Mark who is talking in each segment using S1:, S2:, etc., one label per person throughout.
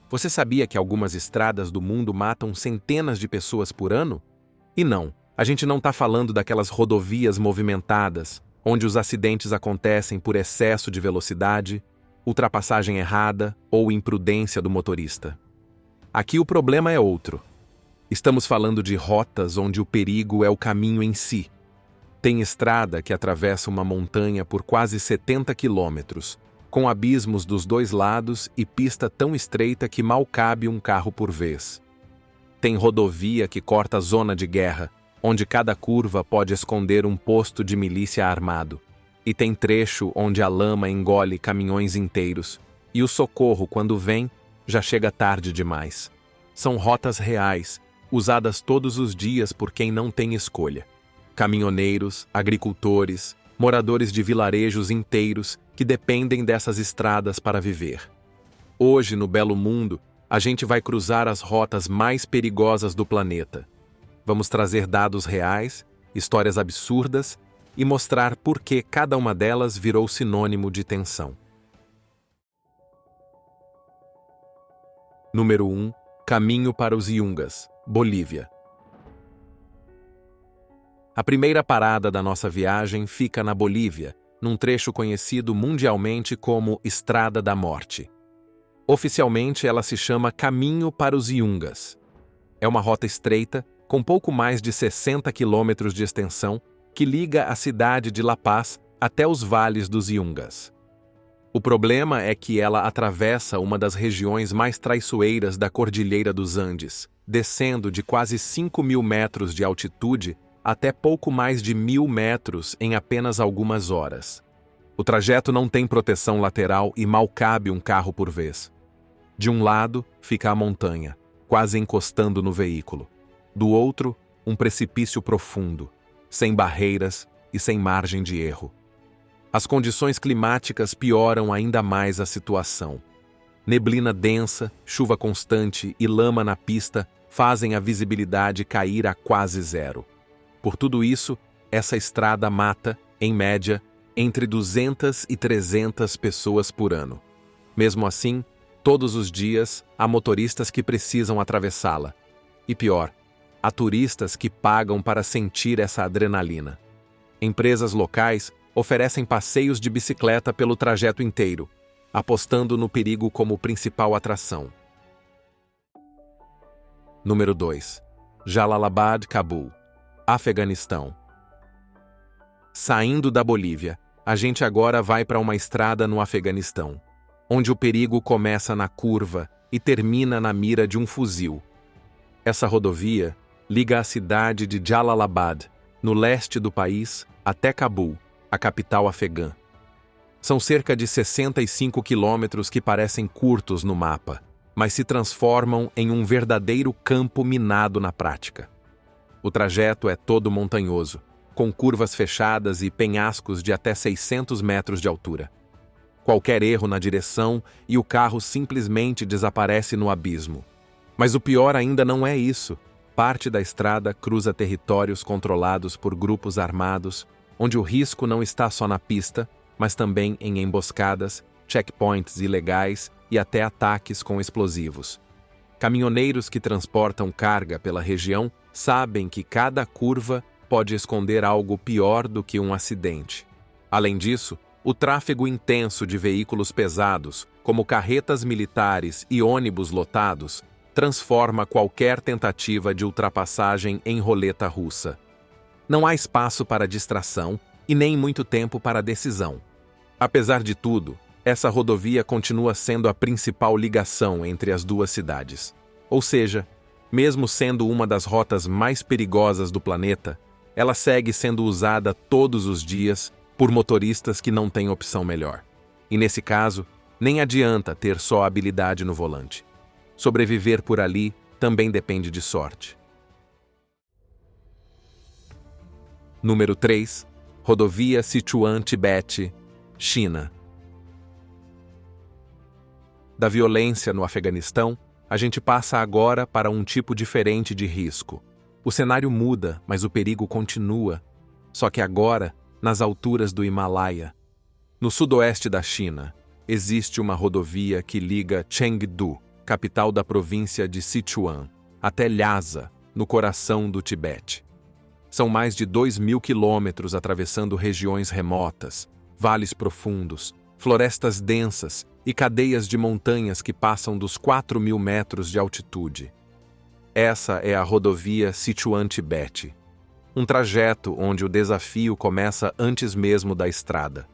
S1: Você sabia que algumas estradas do mundo matam centenas de pessoas por ano? E não, a gente não está falando daquelas rodovias movimentadas, onde os acidentes acontecem por excesso de velocidade, ultrapassagem errada ou imprudência do motorista. Aqui o problema é outro. Estamos falando de rotas onde o perigo é o caminho em si. Tem estrada que atravessa uma montanha por quase 70 quilômetros, com abismos dos dois lados e pista tão estreita que mal cabe um carro por vez. Tem rodovia que corta a zona de guerra, onde cada curva pode esconder um posto de milícia armado. E tem trecho onde a lama engole caminhões inteiros, e o socorro, quando vem, já chega tarde demais. São rotas reais, usadas todos os dias por quem não tem escolha. Caminhoneiros, agricultores, moradores de vilarejos inteiros que dependem dessas estradas para viver. Hoje, no belo mundo, a gente vai cruzar as rotas mais perigosas do planeta. Vamos trazer dados reais, histórias absurdas e mostrar por que cada uma delas virou sinônimo de tensão. Número 1. Caminho para os Yungas, Bolívia. A primeira parada da nossa viagem fica na Bolívia, num trecho conhecido mundialmente como Estrada da Morte. Oficialmente, ela se chama Caminho para os Yungas. É uma rota estreita, com pouco mais de 60 quilômetros de extensão, que liga a cidade de La Paz até os vales dos Yungas. O problema é que ela atravessa uma das regiões mais traiçoeiras da Cordilheira dos Andes, descendo de quase 5.000 metros de altitude até pouco mais de 1.000 metros em apenas algumas horas. O trajeto não tem proteção lateral e mal cabe um carro por vez. De um lado, fica a montanha, quase encostando no veículo. Do outro, um precipício profundo, sem barreiras e sem margem de erro. As condições climáticas pioram ainda mais a situação. Neblina densa, chuva constante e lama na pista fazem a visibilidade cair a quase zero. Por tudo isso, essa estrada mata, em média, entre 200 e 300 pessoas por ano. Mesmo assim, todos os dias, há motoristas que precisam atravessá-la. E pior, há turistas que pagam para sentir essa adrenalina. Empresas locais oferecem passeios de bicicleta pelo trajeto inteiro, apostando no perigo como principal atração. Número 2. Jalalabad, Cabul, Afeganistão. Saindo da Bolívia, a gente agora vai para uma estrada no Afeganistão, onde o perigo começa na curva e termina na mira de um fuzil. Essa rodovia liga a cidade de Jalalabad, no leste do país, até Cabul, a capital afegã. São cerca de 65 quilômetros que parecem curtos no mapa, mas se transformam em um verdadeiro campo minado na prática. O trajeto é todo montanhoso, com curvas fechadas e penhascos de até 600 metros de altura. Qualquer erro na direção e o carro simplesmente desaparece no abismo. Mas o pior ainda não é isso. Parte da estrada cruza territórios controlados por grupos armados, onde o risco não está só na pista, mas também em emboscadas, checkpoints ilegais e até ataques com explosivos. Caminhoneiros que transportam carga pela região sabem que cada curva pode esconder algo pior do que um acidente. Além disso, o tráfego intenso de veículos pesados, como carretas militares e ônibus lotados, transforma qualquer tentativa de ultrapassagem em roleta russa. Não há espaço para distração e nem muito tempo para decisão. Apesar de tudo, essa rodovia continua sendo a principal ligação entre as duas cidades. Ou seja, mesmo sendo uma das rotas mais perigosas do planeta, ela segue sendo usada todos os dias por motoristas que não têm opção melhor. E nesse caso, nem adianta ter só habilidade no volante. Sobreviver por ali também depende de sorte. Número 3. Rodovia Sichuan-Tibete, China. Da violência no Afeganistão, a gente passa agora para um tipo diferente de risco. O cenário muda, mas o perigo continua. Só que agora, nas alturas do Himalaia. No sudoeste da China, existe uma rodovia que liga Chengdu, capital da província de Sichuan, até Lhasa, no coração do Tibete. São mais de 2.000 quilômetros atravessando regiões remotas, vales profundos, florestas densas e cadeias de montanhas que passam dos 4.000 metros de altitude. Essa é a rodovia Sichuan-Tibete, um trajeto onde o desafio começa antes mesmo da estrada.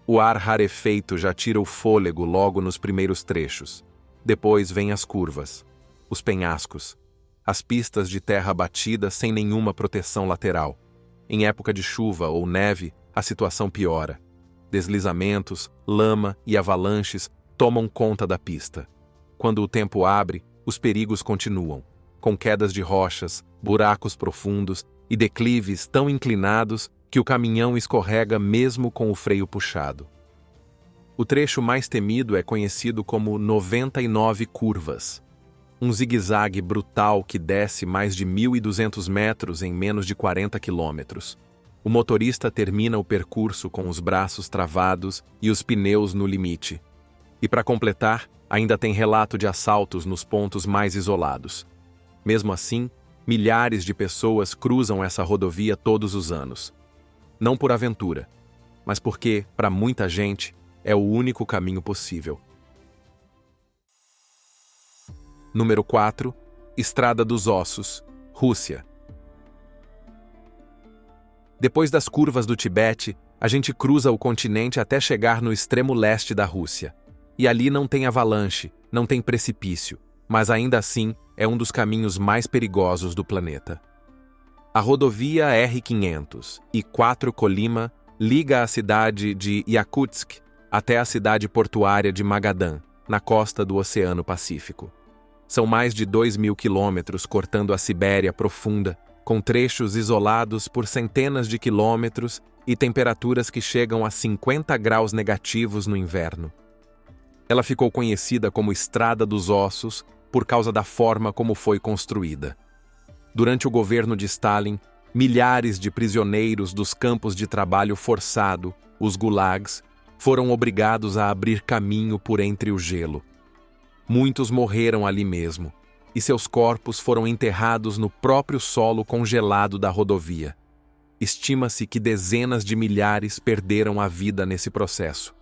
S1: O ar rarefeito já tira o fôlego logo nos primeiros trechos. Depois vêm as curvas, os penhascos, as pistas de terra batida sem nenhuma proteção lateral. Em época de chuva ou neve, a situação piora. Deslizamentos, lama e avalanches tomam conta da pista. Quando o tempo abre, os perigos continuam, com quedas de rochas, buracos profundos e declives tão inclinados que o caminhão escorrega mesmo com o freio puxado. O trecho mais temido é conhecido como 99 curvas, um zigue-zague brutal que desce mais de 1.200 metros em menos de 40 quilômetros. O motorista termina o percurso com os braços travados e os pneus no limite. E para completar, ainda tem relato de assaltos nos pontos mais isolados. Mesmo assim, milhares de pessoas cruzam essa rodovia todos os anos. Não por aventura, mas porque, para muita gente, é o único caminho possível. Número 4. Estrada dos Ossos, Rússia. Depois das curvas do Tibete, a gente cruza o continente até chegar no extremo leste da Rússia. E ali não tem avalanche, não tem precipício, mas ainda assim é um dos caminhos mais perigosos do planeta. A rodovia R500 e 4 Colima liga a cidade de Yakutsk até a cidade portuária de Magadan, na costa do Oceano Pacífico. São mais de 2.000 quilômetros cortando a Sibéria profunda, com trechos isolados por centenas de quilômetros e temperaturas que chegam a 50 graus negativos no inverno. Ela ficou conhecida como Estrada dos Ossos por causa da forma como foi construída. Durante o governo de Stalin, milhares de prisioneiros dos campos de trabalho forçado, os gulags, foram obrigados a abrir caminho por entre o gelo. Muitos morreram ali mesmo, e seus corpos foram enterrados no próprio solo congelado da rodovia. Estima-se que dezenas de milhares perderam a vida nesse processo.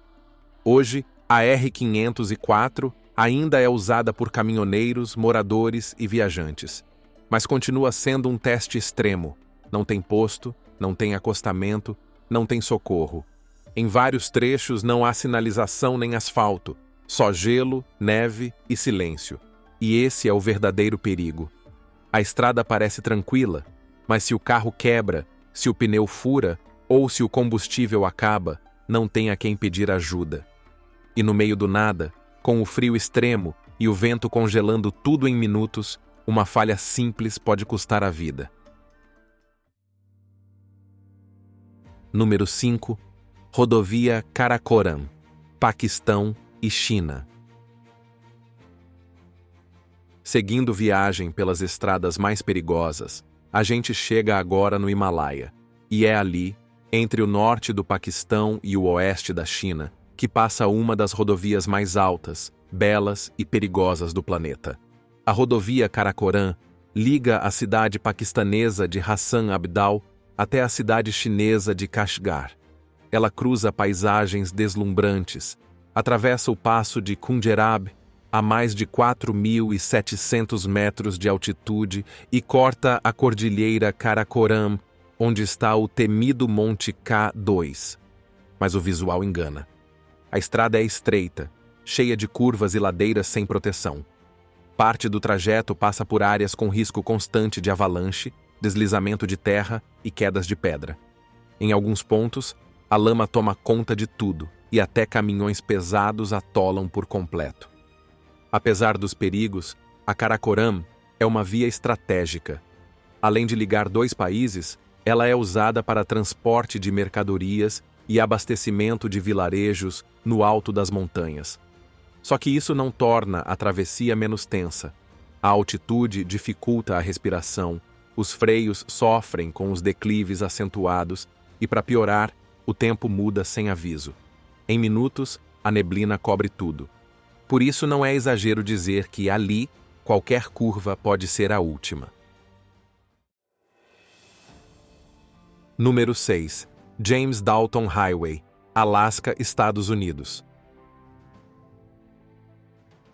S1: Hoje, a R504 ainda é usada por caminhoneiros, moradores e viajantes, mas continua sendo um teste extremo. Não tem posto, não tem acostamento, não tem socorro. Em vários trechos não há sinalização nem asfalto, só gelo, neve e silêncio. E esse é o verdadeiro perigo. A estrada parece tranquila, mas se o carro quebra, se o pneu fura ou se o combustível acaba, não tem a quem pedir ajuda. E no meio do nada, com o frio extremo e o vento congelando tudo em minutos, uma falha simples pode custar a vida. Número 5. Rodovia Karakoram, Paquistão e China. Seguindo viagem pelas estradas mais perigosas, a gente chega agora no Himalaia, e é ali, entre o norte do Paquistão e o oeste da China, que passa uma das rodovias mais altas, belas e perigosas do planeta. A rodovia Karakoram liga a cidade paquistanesa de Hassan Abdal até a cidade chinesa de Kashgar. Ela cruza paisagens deslumbrantes, atravessa o passo de Khunjerab a mais de 4.700 metros de altitude e corta a cordilheira Karakoram, onde está o temido Monte K2. Mas o visual engana. A estrada é estreita, cheia de curvas e ladeiras sem proteção. Parte do trajeto passa por áreas com risco constante de avalanche, deslizamento de terra e quedas de pedra. Em alguns pontos, a lama toma conta de tudo e até caminhões pesados atolam por completo. Apesar dos perigos, a Karakoram é uma via estratégica. Além de ligar dois países, ela é usada para transporte de mercadorias e abastecimento de vilarejos no alto das montanhas. Só que isso não torna a travessia menos tensa. A altitude dificulta a respiração, os freios sofrem com os declives acentuados e, para piorar, o tempo muda sem aviso. Em minutos, a neblina cobre tudo. Por isso não é exagero dizer que ali, qualquer curva pode ser a última. Número 6. James Dalton Highway, Alasca, Estados Unidos.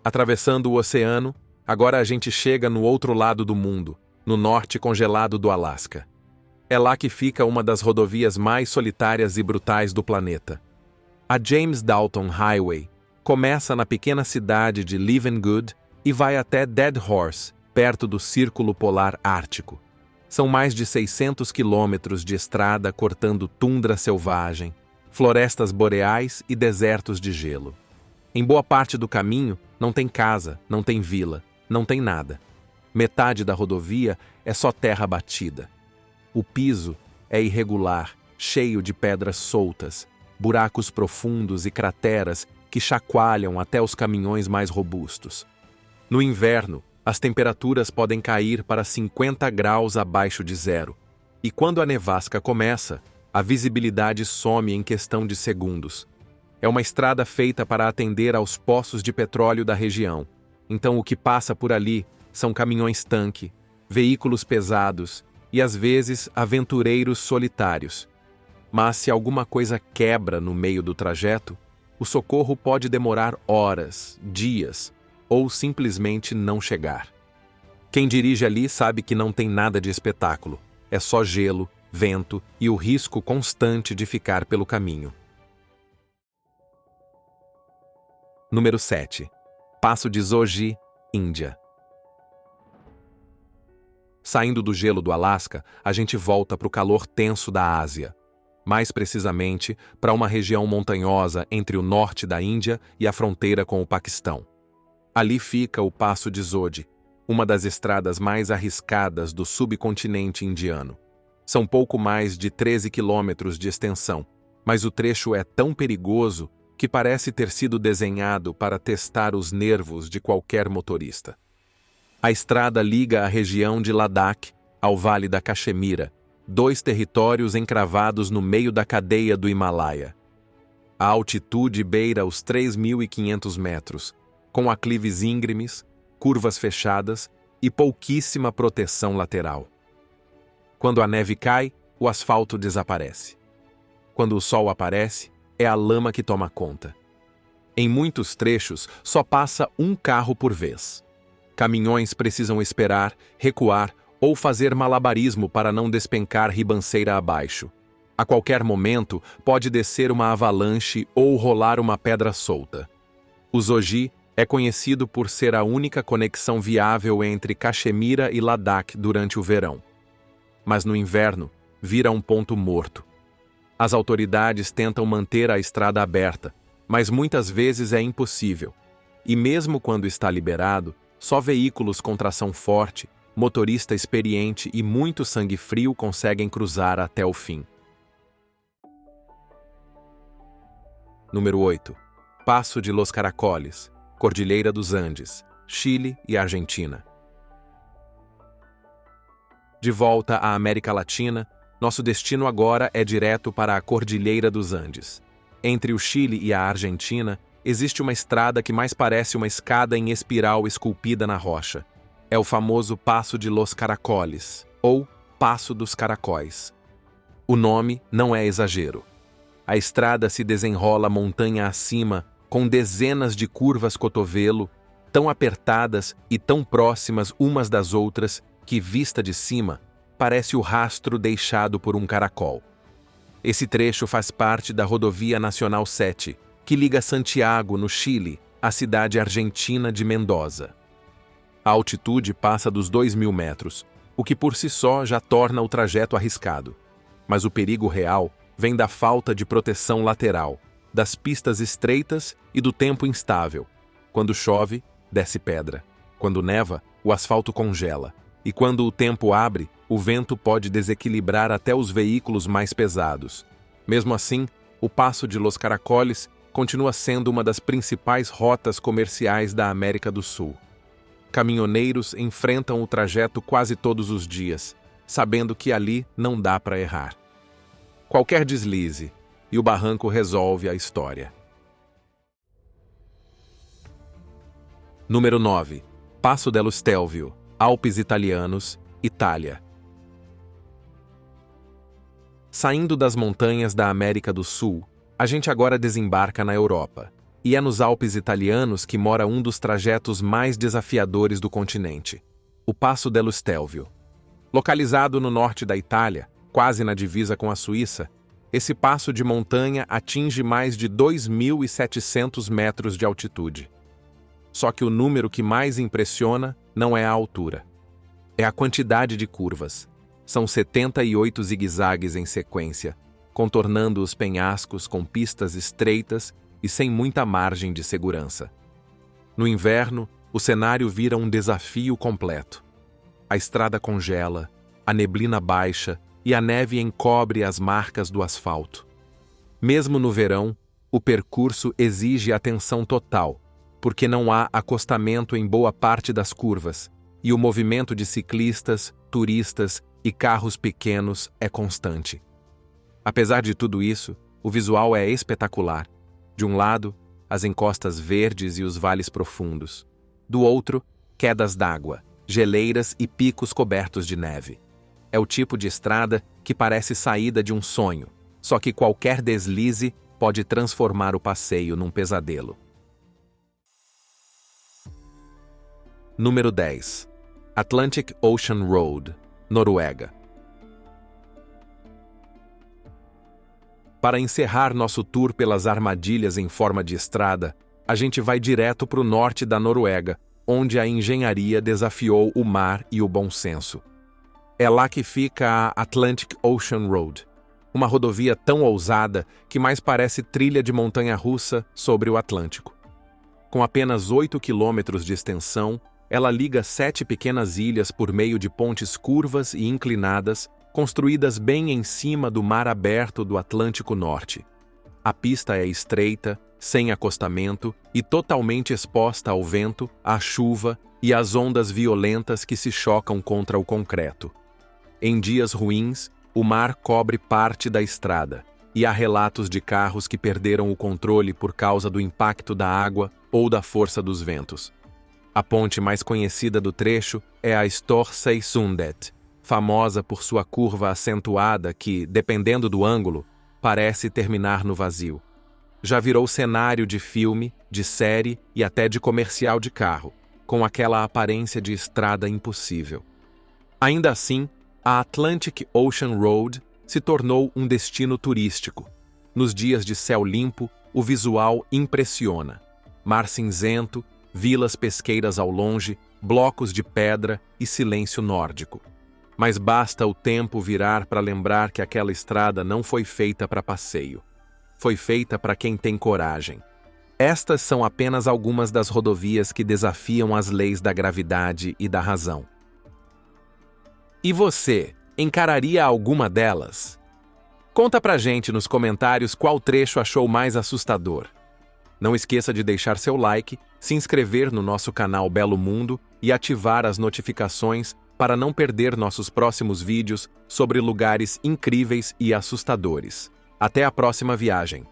S1: Atravessando o oceano, agora a gente chega no outro lado do mundo, no norte congelado do Alasca. É lá que fica uma das rodovias mais solitárias e brutais do planeta. A James Dalton Highway começa na pequena cidade de Leavengood e vai até Dead Horse, perto do Círculo Polar Ártico. São mais de 600 quilômetros de estrada cortando tundra selvagem, florestas boreais e desertos de gelo. Em boa parte do caminho, não tem casa, não tem vila, não tem nada. Metade da rodovia é só terra batida. O piso é irregular, cheio de pedras soltas, buracos profundos e crateras que chacoalham até os caminhões mais robustos. No inverno, as temperaturas podem cair para 50 graus abaixo de zero, e quando a nevasca começa, a visibilidade some em questão de segundos. É uma estrada feita para atender aos poços de petróleo da região, então o que passa por ali são caminhões-tanque, veículos pesados e, às vezes, aventureiros solitários. Mas se alguma coisa quebra no meio do trajeto, o socorro pode demorar horas, dias, ou simplesmente não chegar. Quem dirige ali sabe que não tem nada de espetáculo, é só gelo, vento e o risco constante de ficar pelo caminho. Número 7. Passo de Zoji, Índia. Saindo do gelo do Alasca, a gente volta para o calor tenso da Ásia. Mais precisamente, para uma região montanhosa entre o norte da Índia e a fronteira com o Paquistão. Ali fica o Passo de Zoji, uma das estradas mais arriscadas do subcontinente indiano. São pouco mais de 13 quilômetros de extensão, mas o trecho é tão perigoso que parece ter sido desenhado para testar os nervos de qualquer motorista. A estrada liga a região de Ladakh ao Vale da Caxemira, 2 territórios encravados no meio da cadeia do Himalaia. A altitude beira os 3.500 metros, com aclives íngremes, curvas fechadas e pouquíssima proteção lateral. Quando a neve cai, o asfalto desaparece. Quando o sol aparece, é a lama que toma conta. Em muitos trechos, só passa um carro por vez. Caminhões precisam esperar, recuar ou fazer malabarismo para não despencar ribanceira abaixo. A qualquer momento, pode descer uma avalanche ou rolar uma pedra solta. O Zoji é conhecido por ser a única conexão viável entre Caxemira e Ladakh durante o verão. Mas no inverno, vira um ponto morto. As autoridades tentam manter a estrada aberta, mas muitas vezes é impossível. E mesmo quando está liberado, só veículos com tração forte, motorista experiente e muito sangue frio conseguem cruzar até o fim. Número 8. Passo de Los Caracoles, Cordilheira dos Andes, Chile e Argentina. De volta à América Latina, nosso destino agora é direto para a Cordilheira dos Andes. Entre o Chile e a Argentina, existe uma estrada que mais parece uma escada em espiral esculpida na rocha. É o famoso Passo de Los Caracoles, ou Passo dos Caracóis. O nome não é exagero. A estrada se desenrola montanha acima, com dezenas de curvas cotovelo, tão apertadas e tão próximas umas das outras que, vista de cima, parece o rastro deixado por um caracol. Esse trecho faz parte da Rodovia Nacional 7, que liga Santiago, no Chile, à cidade argentina de Mendoza. A altitude passa dos 2.000 metros, o que por si só já torna o trajeto arriscado. Mas o perigo real vem da falta de proteção lateral, das pistas estreitas e do tempo instável. Quando chove, desce pedra. Quando neva, o asfalto congela. E quando o tempo abre, o vento pode desequilibrar até os veículos mais pesados. Mesmo assim, o Passo de Los Caracoles continua sendo uma das principais rotas comerciais da América do Sul. Caminhoneiros enfrentam o trajeto quase todos os dias, sabendo que ali não dá para errar. Qualquer deslize, e o barranco resolve a história. Número 9. Passo dello Stelvio, Alpes Italianos, Itália. Saindo das montanhas da América do Sul, a gente agora desembarca na Europa. E é nos Alpes Italianos que mora um dos trajetos mais desafiadores do continente, o Passo dello Stelvio. Localizado no norte da Itália, quase na divisa com a Suíça, esse passo de montanha atinge mais de 2.700 metros de altitude. Só que o número que mais impressiona não é a altura. É a quantidade de curvas. São 78 zigue-zagues em sequência, contornando os penhascos com pistas estreitas e sem muita margem de segurança. No inverno, o cenário vira um desafio completo. A estrada congela, a neblina baixa e a neve encobre as marcas do asfalto. Mesmo no verão, o percurso exige atenção total, porque não há acostamento em boa parte das curvas, e o movimento de ciclistas, turistas e carros pequenos é constante. Apesar de tudo isso, o visual é espetacular. De um lado, as encostas verdes e os vales profundos. Do outro, quedas d'água, geleiras e picos cobertos de neve. É o tipo de estrada que parece saída de um sonho, só que qualquer deslize pode transformar o passeio num pesadelo. Número 10. Atlantic Ocean Road, Noruega. Para encerrar nosso tour pelas armadilhas em forma de estrada, a gente vai direto para o norte da Noruega, onde a engenharia desafiou o mar e o bom senso. É lá que fica a Atlantic Ocean Road, uma rodovia tão ousada que mais parece trilha de montanha-russa sobre o Atlântico. Com apenas 8 quilômetros de extensão, ela liga 7 pequenas ilhas por meio de pontes curvas e inclinadas, construídas bem em cima do mar aberto do Atlântico Norte. A pista é estreita, sem acostamento e totalmente exposta ao vento, à chuva e às ondas violentas que se chocam contra o concreto. Em dias ruins, o mar cobre parte da estrada, e há relatos de carros que perderam o controle por causa do impacto da água ou da força dos ventos. A ponte mais conhecida do trecho é a Storsøysundet, famosa por sua curva acentuada que, dependendo do ângulo, parece terminar no vazio. Já virou cenário de filme, de série e até de comercial de carro, com aquela aparência de estrada impossível. Ainda assim, a Atlantic Ocean Road se tornou um destino turístico. Nos dias de céu limpo, o visual impressiona. Mar cinzento, vilas pesqueiras ao longe, blocos de pedra e silêncio nórdico. Mas basta o tempo virar para lembrar que aquela estrada não foi feita para passeio. Foi feita para quem tem coragem. Estas são apenas algumas das rodovias que desafiam as leis da gravidade e da razão. E você, encararia alguma delas? Conta pra gente nos comentários qual trecho achou mais assustador. Não esqueça de deixar seu like, se inscrever no nosso canal Belo Mundo e ativar as notificações para não perder nossos próximos vídeos sobre lugares incríveis e assustadores. Até a próxima viagem!